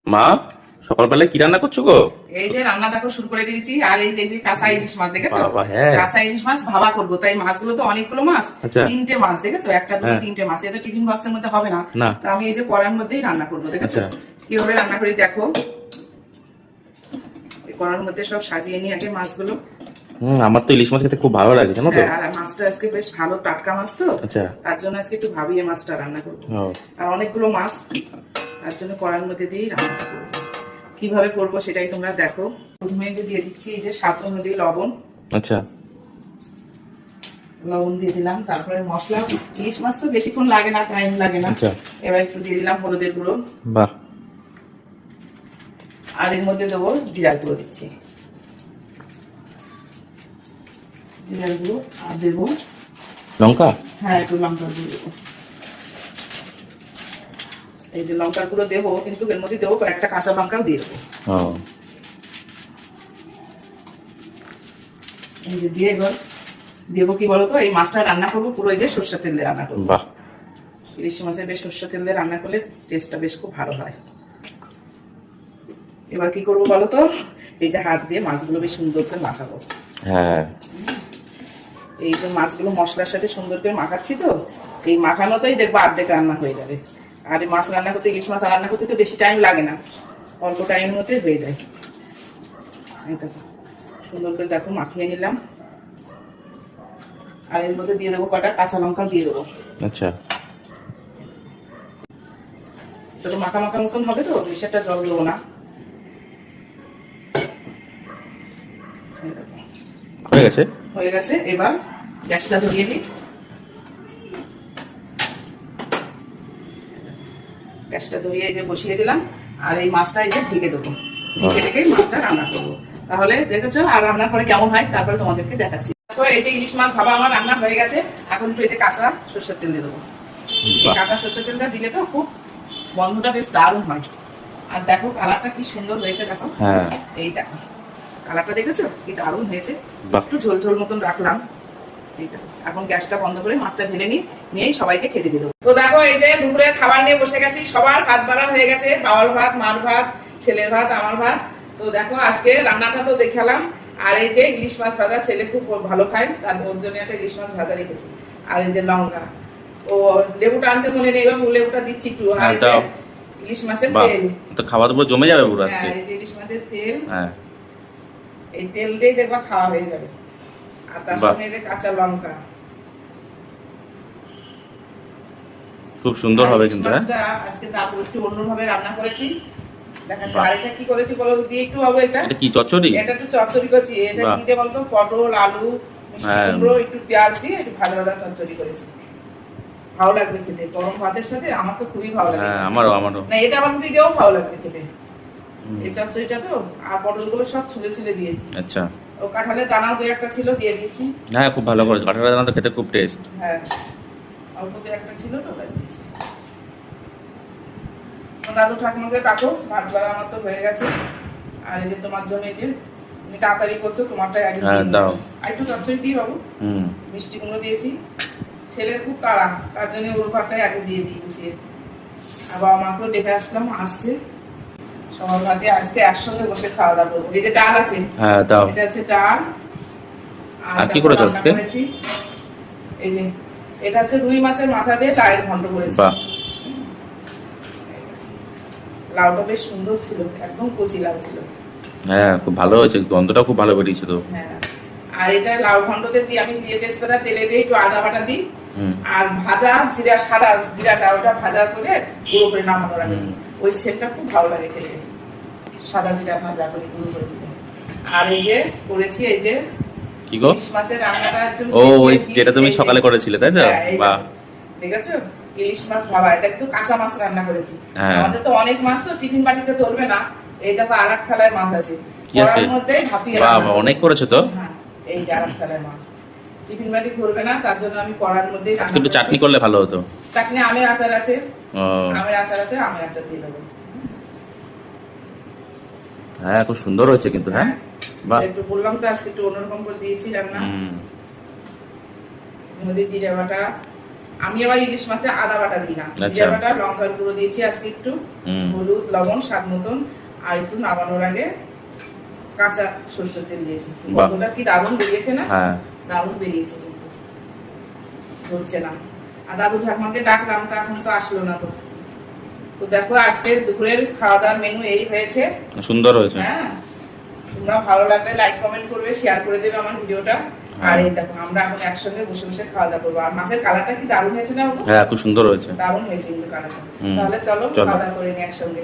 মা, সকালবেলায় কি রান্না করছো গো? এই যে রান্না দেখো শুরু করে দিয়েছি। আর এই যে কাঁচা ইলিশ মাছ দেখেছো? বাবা, হ্যাঁ। কাঁচা ইলিশ মাছ ভাবা করবো, তাই মাছগুলো তো অনেকগুলো মাছ। আচ্ছা। 3টে মাছ দেখেছো, একটা দুটো হ্যাঁ। 3টে মাছ, এটা টিফিন বক্সের মধ্যে হবে না। না। তা আমি এই যে কড়ার মধ্যেই রান্না করবো, দেখেছো আচ্ছা। কিভাবে রান্না করি দেখো। এই কড়ার মধ্যে সব সাজিয়ে নিয়ে আগে মাছগুলো। আমার তো ইলিশ মাছ খেতে খুব ভালো লাগে, জানো তো। হ্যাঁ, আর মাছটা আজকে বেশ ভালো টাটকা মাছ তো। আচ্ছা। তার জন্য আজকে একটু ভাবিয়ে মাছটা রান্না করবো। ও, আর অনেকগুলো মাছ, তার জন্য কড়ার মধ্যে দিয়েই রান্নাটা করবো। কিভাবে করবো সেটাই তোমরা দেখো। প্রথমে যে দিয়ে দিচ্ছি এই যে স্বাদ অনুযায়ী লবণ। আচ্ছা। লবণ দিয়ে দিলাম, তারপরে মশলা। ইলিশ মাছ তো বেশিক্ষণ লাগে না, টাইম লাগে না। আচ্ছা। এবার একটু দিয়ে দিলাম হলুদের গুঁড়ো। বাহ। আর এর মধ্যে দেবো জিরার গুঁড়ো দিচ্ছি। জিরার গুঁড়ো আর দেবো লঙ্কা। হ্যাঁ, একটু লঙ্কার গুঁড়ো দেবো। এই যে লঙ্কার গুঁড়ো দেবো, কিন্তু এর মধ্যে দেবো কয়েকটা কাঁচা লঙ্কাও দিয়ে দেবো। ও, এই যে দিয়ে এবার দেবো কি বলতো, এই মাছটা রান্না করবো পুরো এই যে সর্ষের তেল দিয়ে রান্না করবো। বাহ। ইলিশ মাছের বেশ সর্ষের তেল দিয়ে রান্না করলে টেস্টটা বেশ খুব ভালো হয়। এবার কি করবো বলতো, এই যে হাত দিয়ে মাছগুলো বেশ সুন্দর করে মাখাবো। হ্যাঁ। এই যে মাছগুলো মশলার সাথে সুন্দর করে মাখাচ্ছি তো, এই মাখানোতেই দেখবো অর্ধেক রান্না হয়ে যাবে। আর এই মাছ রান্না করতে, ইলিশ মাছ রান্না করতে তো বেশি টাইম লাগে না, অল্প টাইমের মধ্যে হয়ে যায়। এই দেখো সুন্দর করে দেখো মাখিয়ে নিলাম। আর এর মধ্যে দিয়ে দেবো কটা কাঁচা লঙ্কা দিয়ে দেবো। আচ্ছা। তো মাখা মাখা মতন হবে তো, বেশি একটা জল দেবো না। এই দেখো, হয়ে গেছে। হয়ে গেছে। এবার গ্যাসটা ধরিয়ে দিই। গ্যাসটা ধরিয়ে এই যে বসিয়ে দিলাম। আর এই মাছটা এই যে ঢেকে দেবো, ঢেকে মাছটা রান্না করবো। তাহলে দেখেছো, আর রান্না করে কেমন হয় তারপরে তোমাদেরকে দেখাচ্ছি। তারপর এই যে ইলিশ মাছ ভাবা আমার রান্না হয়ে গেছে। এখন একটু এই যে কাঁচা সর্ষের তেল দিয়ে দেবো। এই কাঁচা সর্ষের তেলটা দিলে তো খুব গন্ধটা বেশ দারুণ হয়। আর দেখো কালারটা কি সুন্দর হয়েছে, দেখো। হ্যাঁ। এই দেখো কালারটা দেখেছো কি দারুণ হয়েছে। বাহ। একটু ঝোল ঝোল মতন রাখলাম। এই দেখো, এখন গ্যাসটা বন্ধ করে মাছটা ঢেলে নিয়েই সবাইকে খেতে দিয়ে দেবো। তো দেখো এই যে দুপুরে খাবার নিয়ে বসে গেছি, সবার ভাত বাড়া হয়ে গেছে। বাবার ভাত, মার ভাত, ছেলের ভাত, আমার ভাত। তো দেখো আজকে রান্নাটা তো দেখালাম। আর এই যে ইলিশ মাছ ভাজা, ছেলে খুব ভালো খায়, তার ওর জন্য একটা ইলিশ মাছ ভাজা রেখেছি। আর এই যে লঙ্কা, ও লেবুটা আনতে মনে নেই, লেবুটা দিচ্ছি একটু। আর এই যে ইলিশ মাছের তেল। তো খাওয়া দাওয়া জমে যাবে পুরো আজকে। হ্যাঁ, এই যে ইলিশ মাছের তেল। হ্যাঁ। এই তেল দিয়ে দেখবা খাওয়া হয়ে যাবে। আর তার সঙ্গে যে কাঁচা লঙ্কা। খুব সুন্দর হবে কিন্তু। হ্যাঁ, আজকে তারপর একটু অন্যভাবে রান্না করেছি, দেখাচ্ছি। আর এটা কি করেছি বলো দিয়ে একটু হবে। এটা কি চচ্চড়ি? এটা একটু চচ্চড়ি করছি। এটা কি দিয়ে বলতো, পটল, আলু, মিষ্টি কুমড়ো, একটু পেঁয়াজ দিয়ে একটু ভাজা ভাজা চচ্চড়ি করেছি। ভালো লাগবে খেতে গরম ভাতের সাথে, আমার তো খুবই ভালো লাগে। হ্যাঁ, আমারও। না, এটা আমার দিকেও ভালো লাগবে খেতে, এই চচ্চড়িটা তো। আর পটলগুলো সব ছুলে ছুলে দিয়েছি। আচ্ছা। ও কাঁঠালের দানাও দু একটা ছিল, দিয়ে দিয়েছি। হ্যাঁ, খুব ভালো করেছে। কাঁঠালের দানা তো খেতে খুব টেস্ট। হ্যাঁ, অল্প দু একটা ছিল তো, তাই দিয়েছি। দাদু ঠাকুমাকে কাটো, ভাত বেলা আমার তো হয়ে গেছে। আর এই যে তোমার জন্য, এই যে তুমি তাড়াতাড়ি করছো, তোমারটাই আগে দাও। আর একটু চচ্চড়ি দিই বাবু। হুম। মিষ্টি কুমড়ো দিয়েছি, ছেলের খুব কাড়া, তার জন্য ওর ভাতটাই আগে দিয়ে দিই গুছিয়ে। আর বাবা মাকেও ডেকে আসলাম, আসছে। সবার ভাতে আজকে একসঙ্গে বসে খাওয়া দাওয়া করবো। এই যে ডাল আছে, হ্যাঁ, দাও। এটা হচ্ছে ডাল। আর কি করেছো আজকে? এই যে এটা হচ্ছে রুই মাছের মাথা দিয়ে লাউয়ের ঘন্ট করেছি। বাহ। লাউটা বেশ সুন্দর ছিল, একদম কচি লাউ ছিল। হ্যাঁ, খুব ভালো হয়েছে, গন্ধটা খুব ভালো বেরিয়েছে তো। হ্যাঁ, আর এটা লাউ ঘন্টতে দিই আমি জিরে তেজপাতা, তেলে দিয়ে একটু আদা বাটা দিই। আর ভাজা জিরা, সাদা জিরাটা ওটা ভাজা করে গুঁড়ো করে নামানোর আগে, ওই সেটটা খুব ভালো লাগে খেতে। সাদা জিরা ভাজা করে গুঁড়ো করে দিলে। আর এই যে করেছি এই যে কি গো? ইলিশ মাছের রান্নাটা একটু। ও, ওই যেটা তুমি সকালে করেছিলে তাই তো? বাহ। দেখেছো, ইলিশ মাছ ভাবা, এটা একটু কাঁচা মাছ রান্না করেছি। হ্যাঁ। আমাদের তো অনেক মাছ তো টিফিন বাটিতে ধরবে না, এইটা তো আরেক থালায় মাছ আছে। কি আছে? কড়ার মধ্যে ভাপিয়ে বাহ, রান্না অনেক করেছো তো। হ্যাঁ, এই যে আরেক থালায় মাছ, টিফিন বাটি ধরবে না, তার জন্য আমি কড়ার মধ্যে রান্না একটু চাটনি করেছি। করলে ভালো হতো। চাটনি আমের আচার আছে, ও, আমের আচার আছে, আমের আচার দিয়ে দেবো। হ্যাঁ, খুব সুন্দর হয়েছে কিন্তু। হ্যাঁ, বাহ। একটু বললাম তো আজকে একটু অন্যরকম করে দিয়েছি রান্না। হুম। মধ্যে জিরে বাটা, আমি আবার ইলিশ মাছে আদা বাটা দিই না, আচ্ছা। জিরা বাটা, লঙ্কার গুঁড়ো দিয়েছি আজকে একটু, হুম। হলুদ, লবণ স্বাদ মতন, আর একটু নামানোর আগে কাঁচা সরষের তেল দিয়েছি। বাহ। গন্ধটা কি দারুণ বেরিয়েছে না? হ্যাঁ দারুণ বেরিয়েছে কিন্তু ধরছে না। আর দাদু ঠাকুমাকে ডাকলাম, তা এখন তো আসলো না। তো তো দেখো আজকে দুপুরের খাওয়া দাওয়ার মেনু এই হয়েছে। সুন্দর হয়েছে। হ্যাঁ, তোমরা ভালো লাগলে লাইক কমেন্ট করবে, শেয়ার করে দেবে আমার ভিডিওটা। আর এই দেখো আমরা এখন একসঙ্গে বসে বসে খাওয়া দাওয়া করবো। আর মাছের কালারটা কি দারুণ হয়েছে না বাবু? হ্যাঁ খুব সুন্দর হয়েছে। দারুণ হয়েছে কিন্তু কালারটা। হুম। তাহলে চলো চলো। খাওয়া দাওয়া করে নিই একসঙ্গে।